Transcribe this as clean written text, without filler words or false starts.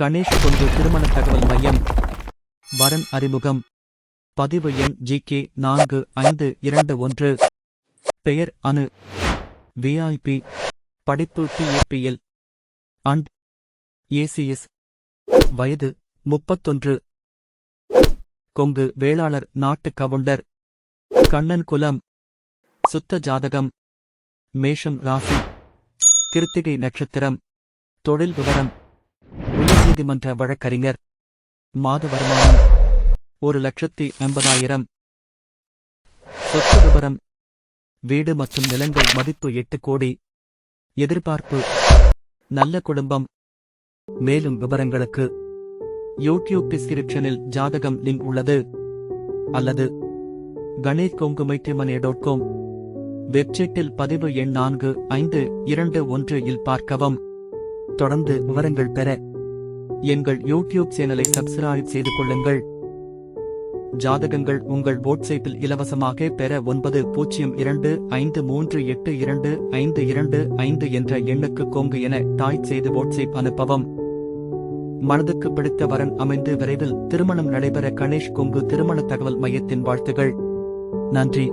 கணேஷ் கொங்கு திருமண தகவல் மையம். வரன் அறிமுகம். பதிவு எண் GK4521. பெயர் அனு. VIP. படிப்பு PAPL அண்ட் ACS. வயது 31. கொங்கு வேளாளர் நாட்டு கவுண்டர். கண்ணன் குலம். சுத்த ஜாதகம். மேஷம் ராசி. கிருத்திகை நட்சத்திரம். தொழில் விவரம். உயர்நீதிமன்ற வழக்கறிஞர். மாத வருமானம் 1,50,000. சொத்து விவரம். வீடு மற்றும் நிலங்கள் மதிப்பு 8 கோடி. எதிர்பார்ப்பு நல்ல குடும்பம். மேலும் விவரங்களுக்கு யூடியூப் டிஸ்கிரிப்ஷனில் ஜாதகம் லிங்க் உள்ளது. அல்லது ganeskongumatrimony.com வெப்சைட்டில் பதிவு எண் 4521 இல் பார்க்கவும். தொடர்ந்து விவரங்கள் பெற எங்கள் யூடியூப் சேனலை சப்ஸ்கிரைப் செய்து கொள்ளுங்கள். ஜாதகங்கள் உங்கள் வாட்ஸ்அப்பில் இலவசமாக பெற 9025382525 என்ற எண்ணுக்கு கொங்கு என டைப் செய்து வாட்ஸ்அப் அனுப்பவும். மனதுக்கு பிடித்த வரன் அமைந்து விரைவில் திருமணம் நடைபெற கணேஷ் கொங்கு திருமண தகவல் மையத்தின் வாழ்த்துகள். நன்றி.